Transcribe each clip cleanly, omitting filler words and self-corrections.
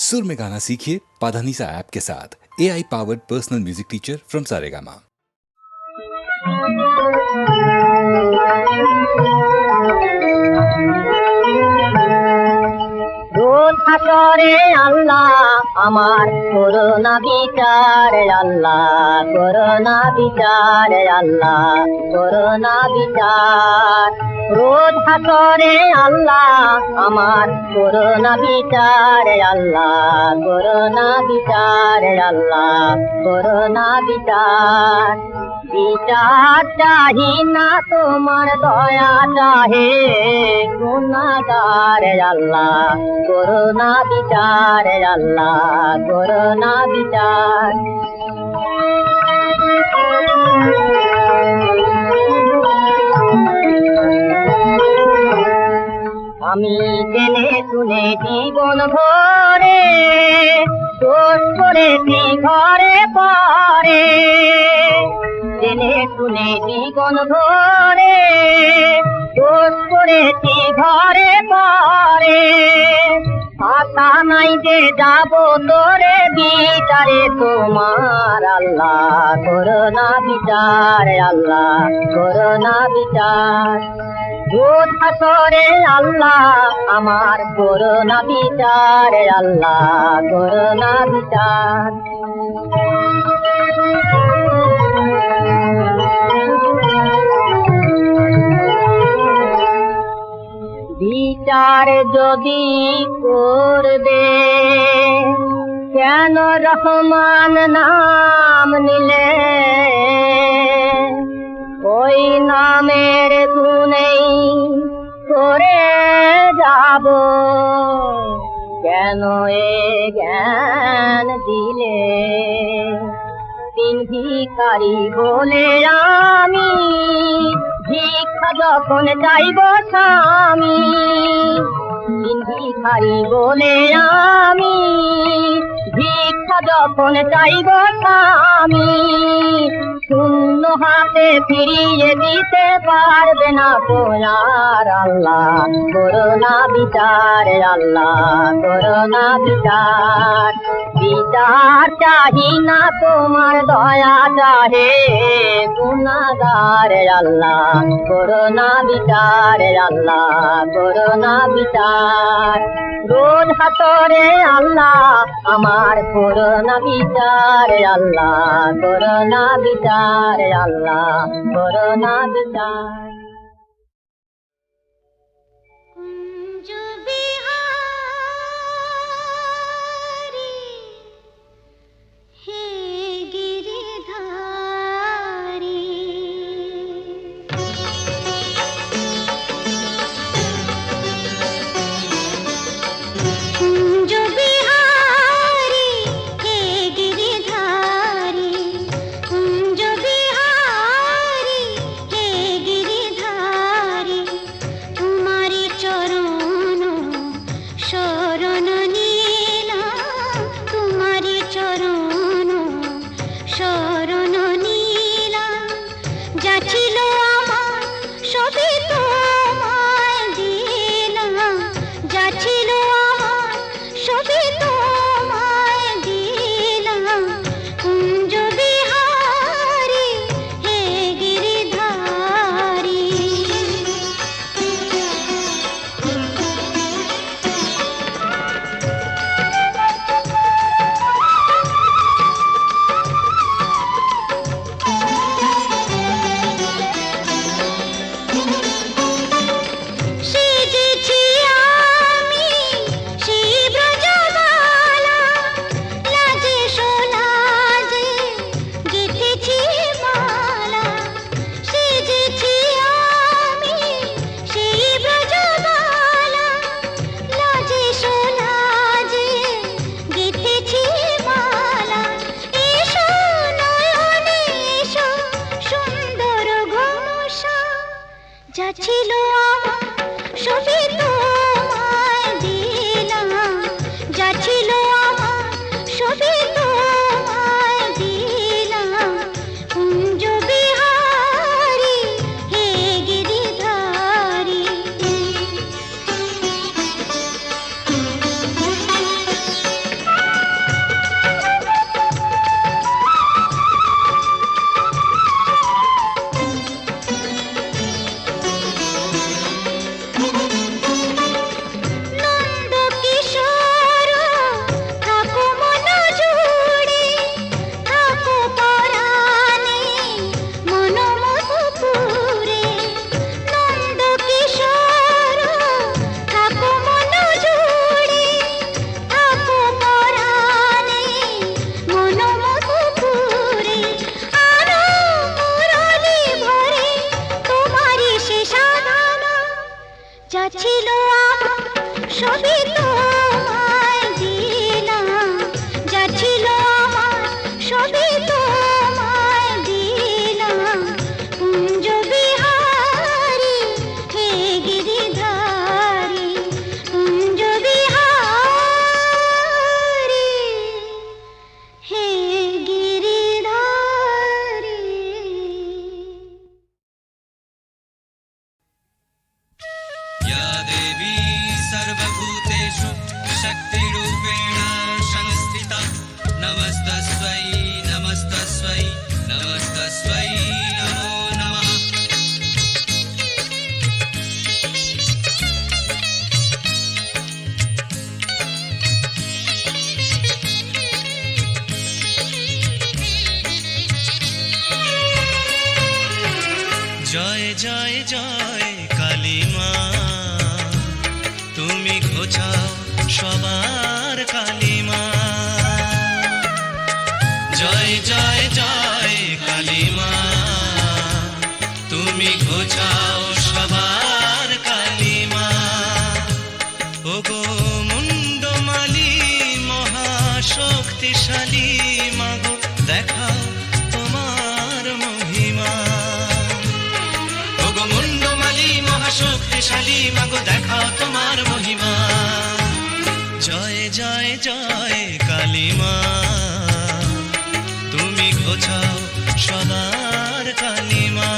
सुर में गाना सीखिए पाधानीसा ऐप के साथ। AI powered personal music teacher from Saregama. রোজ হাসরে আল্লাহ আমার করোনা বিচারে আল্লাহ করোনা বিচারে আল্লাহ করোনা বিচার রোজ হাসরে আল্লাহ আমার করোনা বিচারে আল্লাহ করোনা বিচারে আল্লাহ করোনা বিচার বিচার চাহি না তোমার দয়া চাহে গুনাহগার আল্লাহ করোনা বিচার আল্লাহ করোনা বিচার আমি জেনে শুনে জীবন ভরে দোষ করেছি ঘরে পরে জেনে শুনে জীবন ভরে দোষ করেছি ঘরে পরে আশা নাই যে যাব তোরে বিচারে তোমার আল্লাহ করোনা বিচার আল্লাহ করোনা বিচার রোজ হাসরে আল্লাহ আমার করোনা বিচার আল্লাহ করোনা বিচার বিচার যদি করবে কেন রহমান নাম নিলে ওই নামের গুণেই করে যাব কেন এ জ্ঞান দিলে তিন ভিখারি বলে আমি ভিক্ষা যখন চাইব স্বামী তিন ভিখারি বলে আমি ভিক্ষা যখন চাইব স্বামী শূন্য হাতে ফিরিয়ে দিতে পারবে না তোমার আল্লাহ করোনা বিচার আল্লাহ করোনা বিচার বিচার চাহি না তোমার দয়া চাহে গুনাহগার আল্লাহ করোনা বিচার আল্লাহ করোনা বিচার রোজ হাসরে আল্লাহ আমার করোনা বিচার আল্লাহ করোনা বিচার আল্লাহ করোনা বিচার गिरिधारी জয় জয় কালী মা, তুমি ঘোচাও সবার কালী মা। জয় জয় জয় কালী মা, তুমি ঘোচাও সবার কালী মা। ওগো মুন্ডমালি মহাশক্তিশালী মাগো, দেখাও তোমার মহিমা। ওগো মুন্ডমালি মহাশক্তিশালী মাগো, দেখাও তোমার মহিমা। জয় জয় জয় কালী মা, তুমি ঘোচাও সবার কালী মা।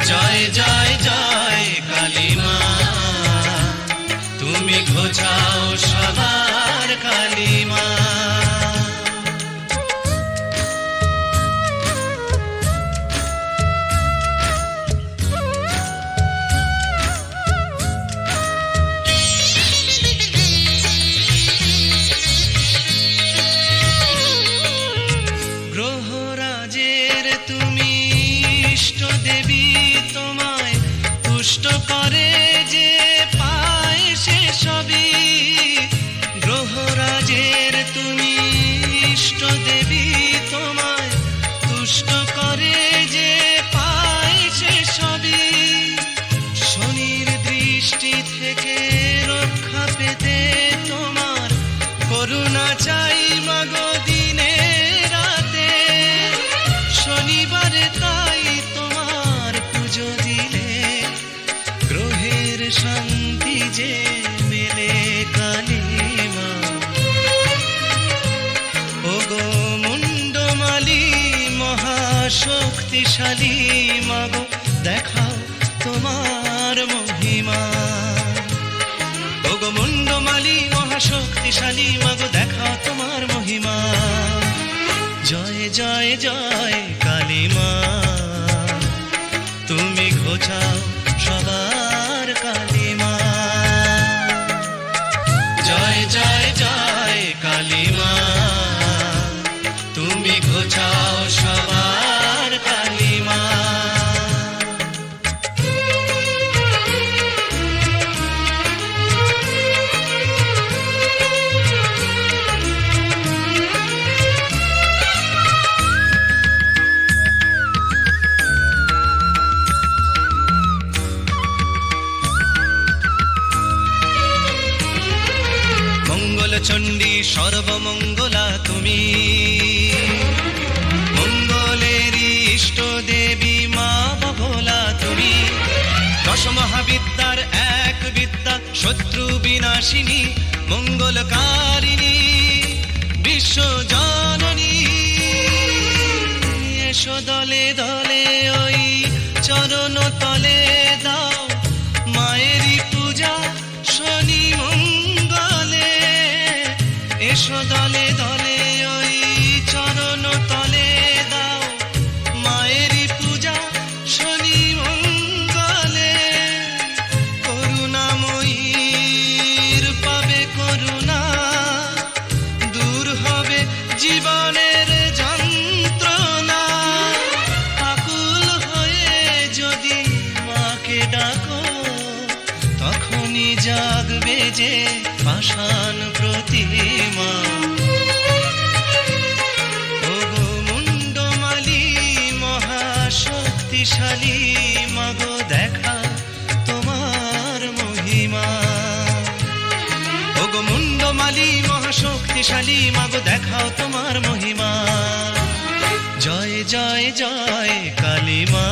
জয় জয় জয় কালী মা, তুমি ঘোচাও সবার কালী মা। গ্রহরাজের তুমি ইষ্ট দেবী, তোমায় তুষ্ট করে যে পায় সে সবই। গ্রহরাজের তুমি ইষ্ট দেবী, তোমায় তুষ্ট করে যে পায় সে সবই। শনির দৃষ্টি থেকে রক্ষা পেতে তোমার করুণা চাই মাগো দিনে রাতে। শনিবারে তাই তোমার পুজো দিলে গ্রহের শান্তি যে মেলে কালী মা। ওগো মুন্ডমালি মহাশক্তিশালী মাগো, দেখাও তোমার মহিমা। ওগো মুন্ডমালি মহাশক্তিশালী মাগো, দেখাও তোমার মহিমা। জয় জয় জয় কালী মা, তুমি ঘোচাও সবার কালী মা। জয় জয় জয় কালী মা, তুমি ঘোচাও সবার কালী মা। চণ্ডী সর্বমঙ্গলা তুমি, মঙ্গলেরই ইষ্ট দেবী মা ভোলা তুমি। দশ মহাবিদ্যার এক বিদ্যা, শত্রু বিনাশিনী মঙ্গলকারিণী বিশ্ব জননী। এসো দলে দলে ওই চরণ তলে, দাও মায়েরই পূজা শনি মঙ্গলে। এসো দলে দলে ওই চরণ তলে, দাও মায়েরই পূজা শনি মঙ্গলে। করুণাময়ীর পাবে করুণা, দূর হবে জীবনের যন্ত্রণা। আকুল হয়ে যদি মাকে ডাকো, তখনই জাগবে যে পাষাণ প্রতিমা। ওগো মুন্ডমালি মহাশক্তিশালী মাগো, দেখা তোমার মহিমা। ওগো মুন্ডমালি মহাশক্তিশালী মাগো, দেখাও তোমার মহিমা। জয় জয় জয় কালী মা,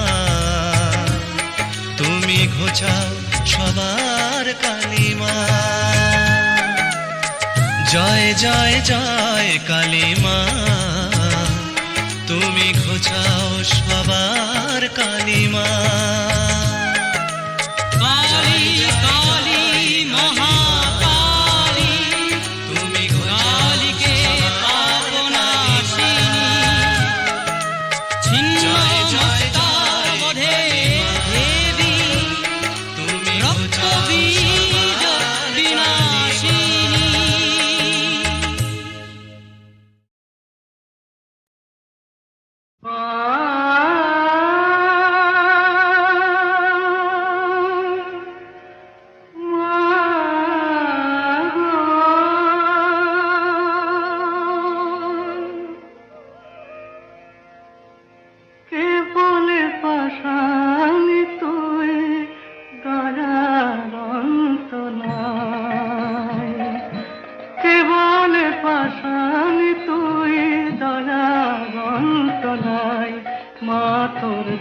তুমি ঘোচাও সবার কালী মা। জয় জয় জয় কালী মা, তুমি ঘোচাও সবার কালী মা। কালী কালী মহাকালী, তুমি কালীকে পাপনাশিনী, ছিন্ন মস্তার বধে দেবী, তুমি রক্তবীজ বিনাশিনী। আ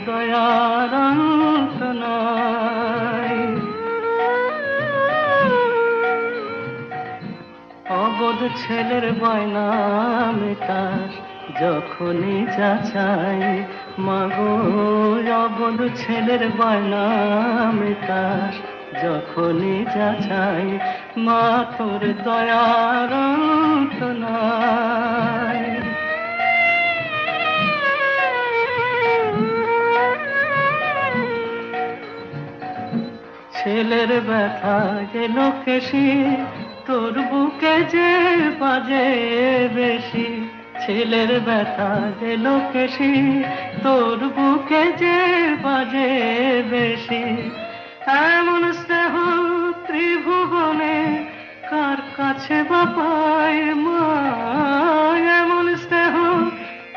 দয়ার অন্ত নাই। অবধ ছেলের বায়না মেটাস যখনই যাচাই, মাগো অবধ ছেলের বায়না মেটাস যখনই যাচাই, মা তোর দয়ার অন্ত নাই। ছেলের ব্যথা গেল কেশি, তোর বুকে যে বাজে বেশি। ছেলের ব্যথা গেল কেশি, তোর বুকে যে বাজে বেশি। এমন স্নেহ ত্রিভুবনে কার কাছে বাপায় মা, এমন স্নেহ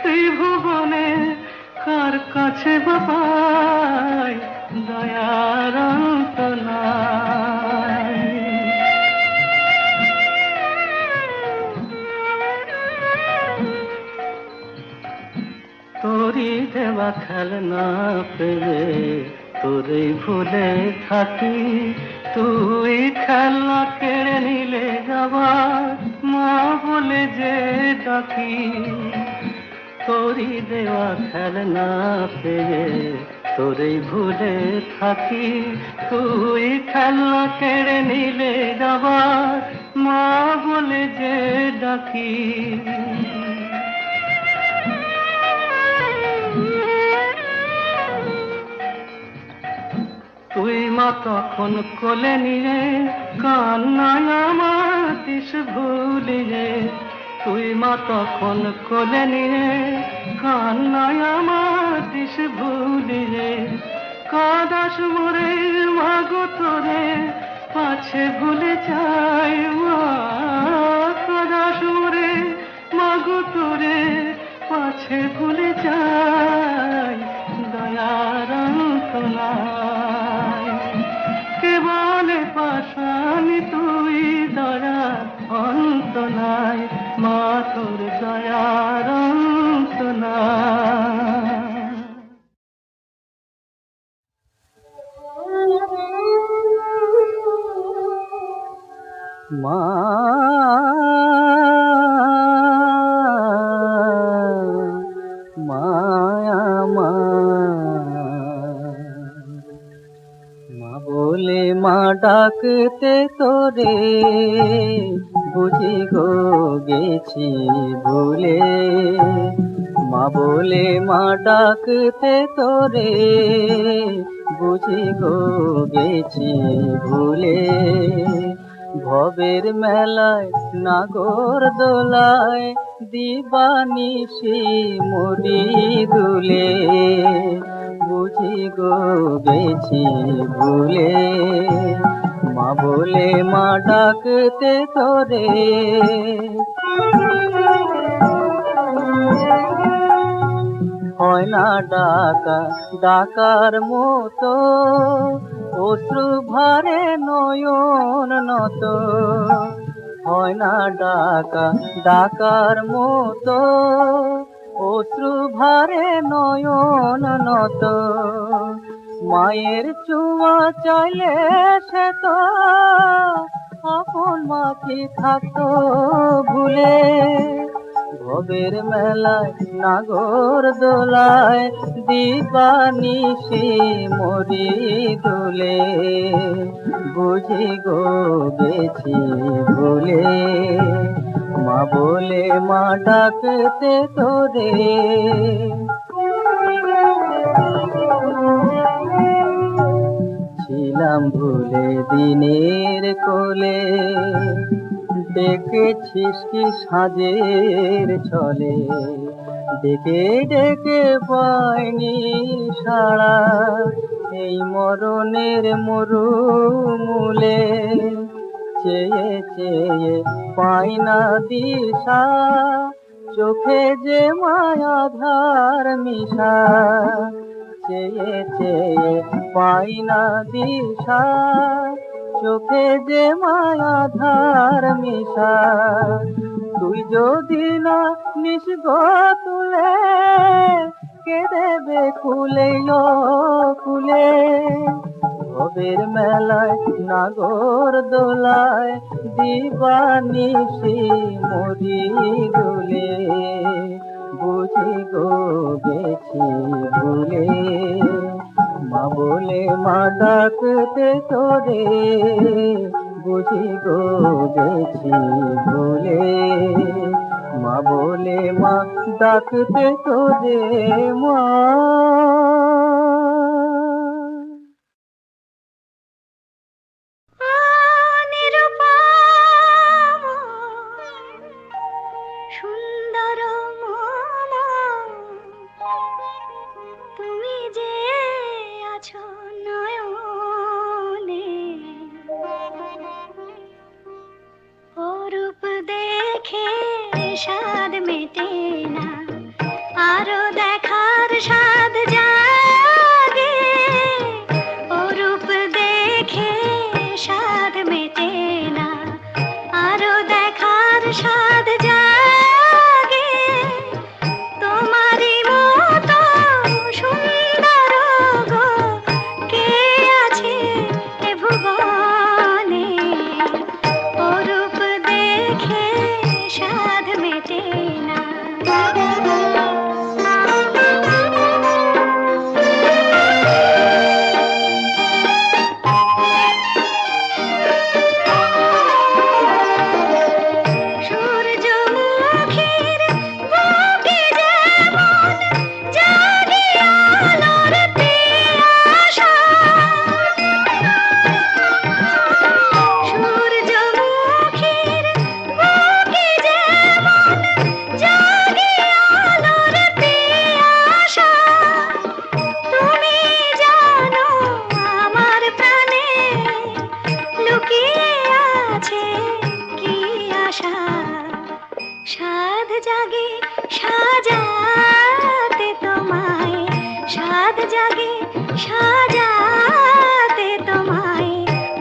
ত্রিভুবনে কার কাছে বাপায়, দয়ার অন্ত নাই। তোরি দেওয়া খেলনা পেলে তোরে ভুলে থাকি, তুই খেলনা কেড়ে নিলে যাবার মা বলে যে ডাকি। তোরি দেওয়া খেলনা পেয়ে তোরে ভুলে থাকি, তুই খেলনা কেড়ে নিলে যাবার মা বলে যে ডাকি। তুই মা তখন কোলে নিয়ে কান্নায় আমার দিস ভুলিয়ে, তুই মা তখন কোলে নিয়ে কান্নায় আমার দিস ভুলিয়ে। কাদাস মোরে মাগো তোরে পাছে ভুলে যাই মা, কাদাস মোরে মাগো তোরে পাছে ভুলে যাই, দয়ার অন্ত নাই। কে বলে পাশানি তুই দয়ার অন্ত নাই, মা তোর দয়ার অন্ত নাই। মা মায়া মা, মা বলে মা ডাকতে তোরে বুঝি গো গেছি ভুলে। মা বলে মা ডাকতে তোরে বুঝি গো গেছি ভুলে। ভবের মেলায় নাগর দোলায় দিবানিশি মরি দুলে, বুঝি গো গেছি ভুলে। মা বলে মা ডাকতে তোরে হয় না ডাকা ডাকার মতো, অশ্রু ভারে নয়ন নত। হয় না ডাকা ডাকার মতো, অশ্রু ভারে নয়ন নত। মায়ের চুমা চাইলে সে তো আপন মাকে থাকতো ভুলে। ভবের মেলায় নাগর দোলায় দিবানিশি মরি দুলে, বুঝি গো গেছি ভুলে। মা বলে মা ডাকতে তোরে ছিলাম ভুলে দিনের কোলে, দেখেছিস কি সাজের ছলে। ডেকে ডেকে পাইনি সাড়া এই মরণের মরুমূলে। চেয়ে চেয়ে পাই না দিশা, চোখে যে মায়া ধার মিশা। চেয়ে চেয়ে পাই না দিশা, চোখে যে মায়া ধার মিশা। তুই যদি না নিস গো তুলে ডেকে দেবে কুলে কুলে, ভবের মেলায় নাগর দোলায় দিবানিশি মরি দুলে, বুঝি গো গেছি ভুলে, মা বলে মা ডাকতে তোরে, বুঝি গো গেছি ভুলে, মা বলে মা ডাকতে তোরে মা। সুন্দর তুমি যে আছো নয়নে, অরূপ দেখে স্বাদ মেটে না, আরো দেখার স্বাদ জাগে, অরূপ দেখে স্বাদ মেটে না, আরো দেখার স্বাদ জাগে, তোমারই মতো সুন্দর গো কে আছে এ ভুবনে, অরূপ দেখে স্বাদ মেটে না। সূর্যমুখীর বুকে যেমন জাগে আলোর পিয়াসা, সূর্যমুখীর বুকে যেমন জাগে আলোর পিয়াসা, তুমি জানো আমার প্রাণে লুকিয়ে আছে কি আশা, সাধ জাগে সাজাতে তোমায়, সাধ জাগে সাজাতে তোমায়,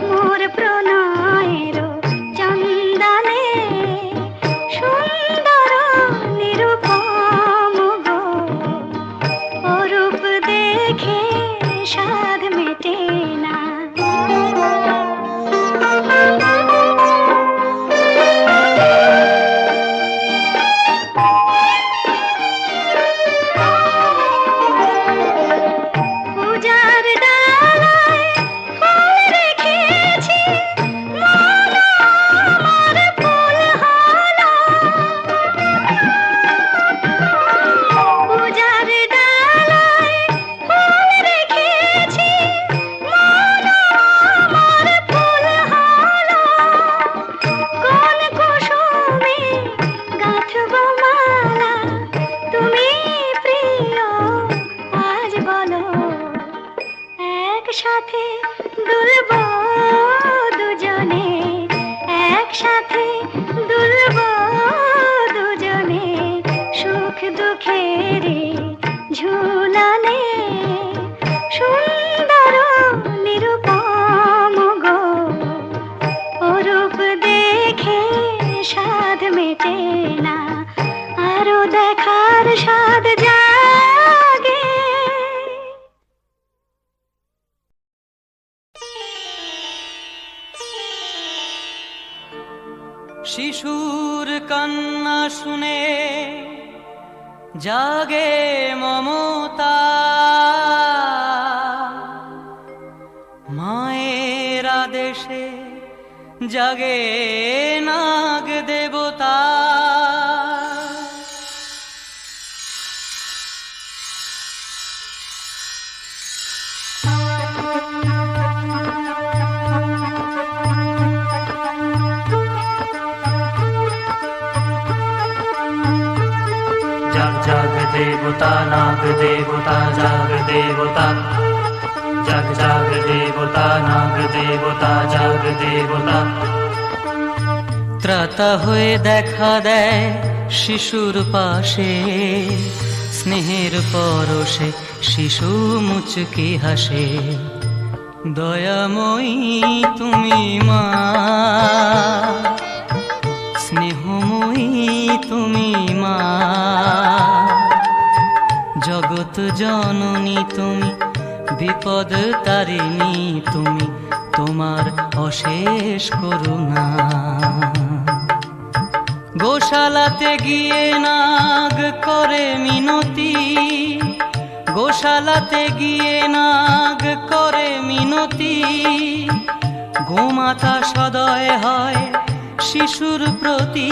মোর প্রণয়ের চন্দনে, সুন্দর নিরূপম গো, অরূপ দেখে সাধ মেটে না। পূজার ডালায় ফুল রেখেছি, মন আমার ফুল হলো, পূজার ডালায় ফুল রেখেছি, মন আমার ফুল হলো, কোন কুসুমে গাঁথব মালা, তুমি প্রিয় আজ বলো, একসাথে দুলব দুজনে, একসাথে দুলব দুজনে, সুখ দুঃখের ঝুলানে, সুন্দর নিরূপম গো, অরূপ দেখে স্বাদ মেটে না, আরো দেখার স্বাদ জাগে। শিশুর কান্না শুনে জাগে মমতা, মায়ের আদেশে জাগে নাগ দেবতা, জাগ জাগ দেবতা নাগ দেবতা, জাগ দেবতা, জাগ জাগ দেবতা নাগ দেবতা, জাগ দেবতা। ত্রাতা হয়ে দেখা দেয় শিশুর পাশে, স্নেহের পরশে শিশু মুচকি হাসে, দয়াময়ী তুমি মা, স্নেহময়ী তুমি মা, জগৎ জননী তুমি, বিপদ তারিণী তুমি, তোমার অশেষ করুণা। গোশালাতে গিয়ে নাগ করে মিনতি, গোশালাতে গিয়ে নাগ করে মিনতি, গোমাতা সদয় হয় শিশুর প্রতি।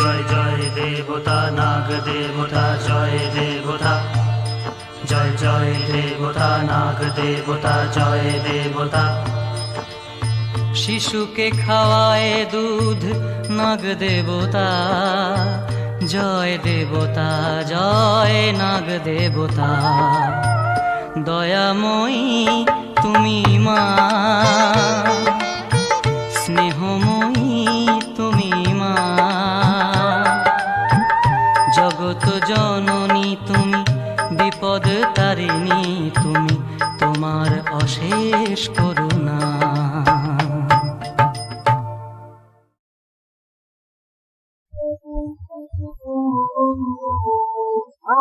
জয় জয় দেবতা নাগ দেবতা, জয় দেবতা, জয় জয় দেবতা নাগ দেবতা, জয় দেবতা। শিশুকে খাওয়ায় দুধ নাগ দেবতা, জয় দেবতা, জয় নাগ দেবতা। দয়াময়ী তুমি মা, স্নেহময়ী তুমি মা, জগৎ জননী তুমি, বিপদ তারিণী তুমি, তোমার অশেষ করুণা।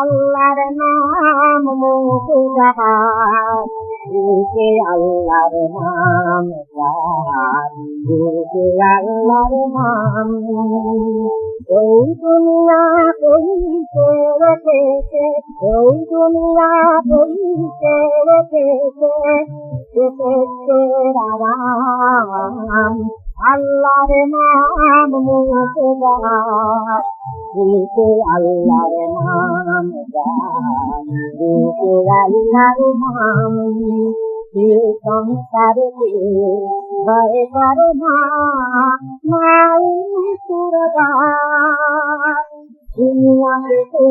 আল্লাহর নাম মুখে গান, বুকে আল্লাহর নাম গান, বুকে আল্লাহর নাম। ওই দুনিয়া কইতে রেখেছে, ওই দুনিয়া কইতে রেখেছে, এসেছে আরাম। আল্লাহর নাম মুখে গান, বুকে আল্লাহর নাম গান, বুকে আল্লাহর নাম। সংসারে ভয় করে না, নাই সুরদার দুনিয়াতে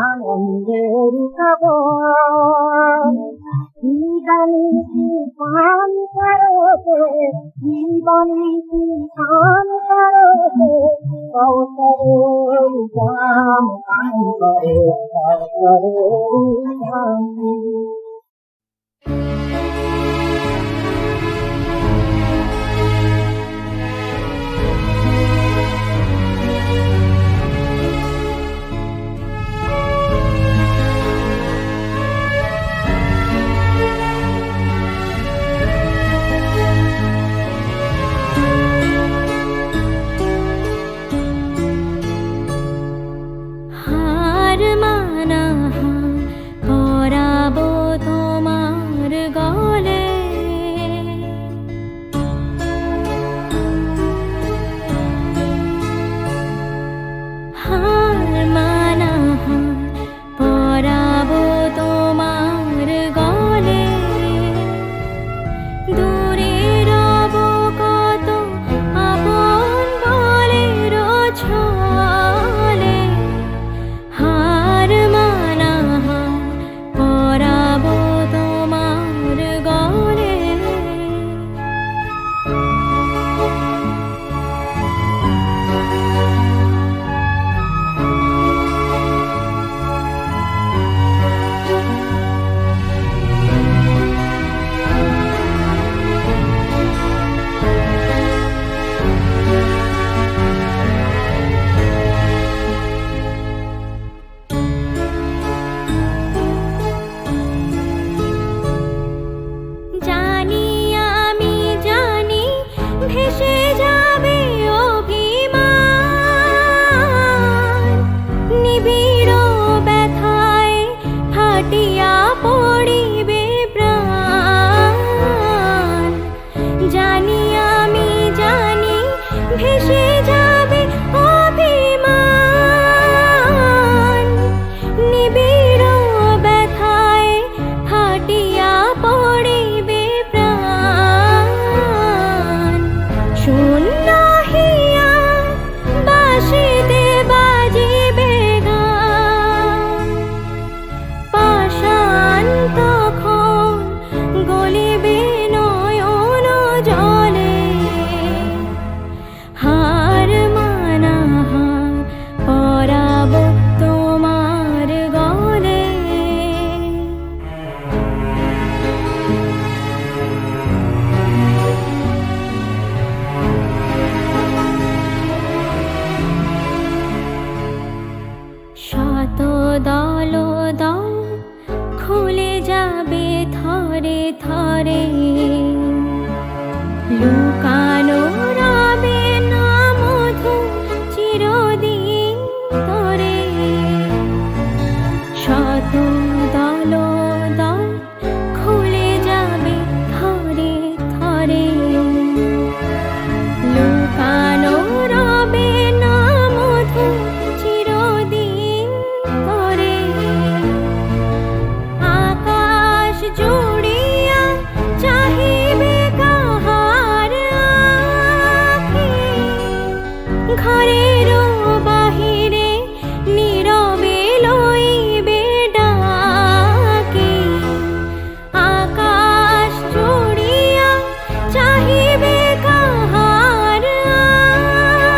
আনন্দের খবর। জীবনী পান করতে, জীবনী পান করতে, কৌশলের জাম পান করে, কৌশলের জাম। হার মানা পরাবো যাবে থরে থরে লুকানো রবে না মধু চিরদিন ধরে শত দল দল খুলে যাবে থরে থরে লুকানো রবে না মধু চিরদিন ধরে আকাশ জুড়িয়া চাহিবে কাহার আঁখি ঘরের বাহিরে নীরবে লইবে ডাকি আকাশ জুড়িয়া চাহিবে কাহার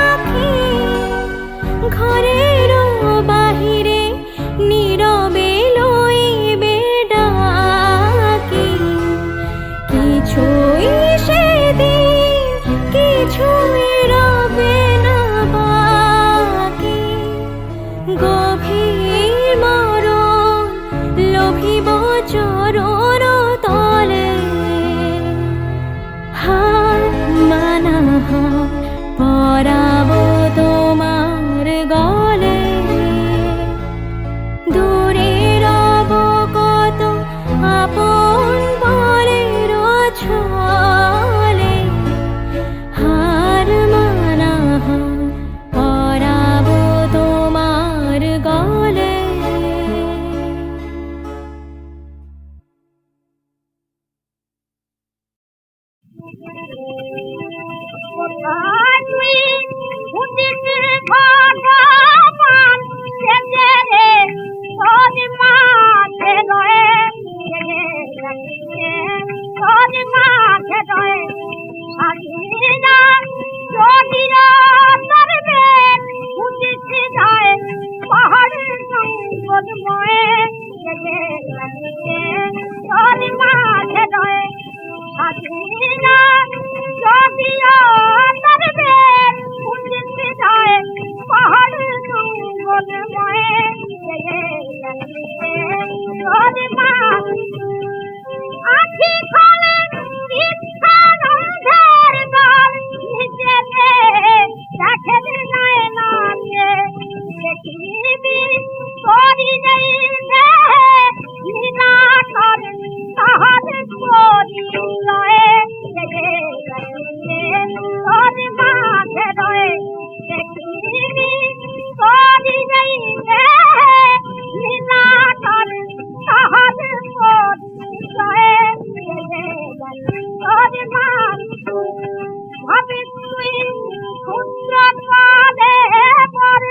আঁখি ঘরের বাহিরে নীরবে লইবে ডাকি কিছুই সেদিন কিছুই রবে না বাকি গভীর মরণ লোভিব চরণ তলে হার মানা হার পরাব তোমার গলে দূরে রব কত আপন পরের ছলে হার মানা হার পরাব তোমার গলে কোথায় তুই উঠিস ভগবান সেজে রে তোর মাঝে রয়ে তোর মাঝে রয়ে হাসিনা যদিরা তরবে উঠিস যায় পাহাড়ের জঙ্গলময়ে তোর মাঝে রয়ে হাসিনা যদিরা তরবে উঠিস যায় পাহাড়ের জঙ্গলময়ে তোর মাঝে আখি খোলে ইচ্ছা রন্ধের গল নিজেকে দেখে নাই নাচে দেখিবি করি নেই লীলাধর তাহার পরিচয়ে তোর মাঝে রয়ে দেখিবি করি নেই লীলাধর তাহার পরিচয়ে তোর মাঝে ভাবি তুই ক্ষুদ্র পাদে পর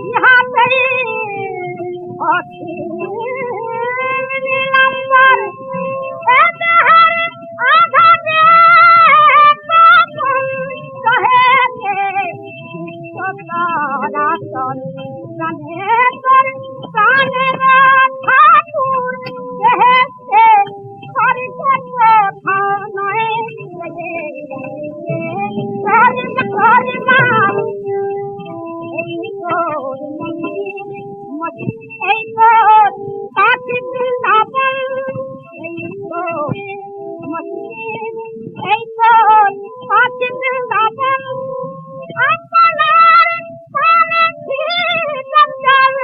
ইহাতেই অখিলম্বর এতাহার আঘাতে পাপন রহেছে সদারাতন প্রাণেশ্বর প্রাণের ঠাকুর রহেছে হরিপদ কথা নয় এই তোর কাছে বৃন্দাবন এই তোর কাছে বৃন্দাবন আপনার প্রাণে চিরঞ্জল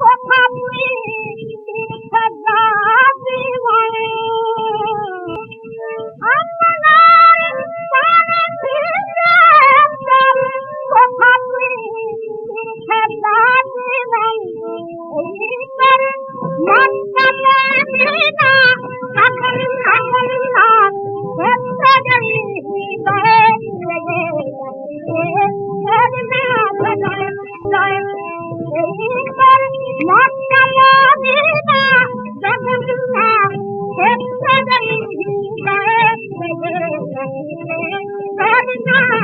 কথা তুই তীর্থযাত্রী বলে আপনার প্রাণে চিরঞ্জল কথা তুই তীর্থযাত্রী Thank you.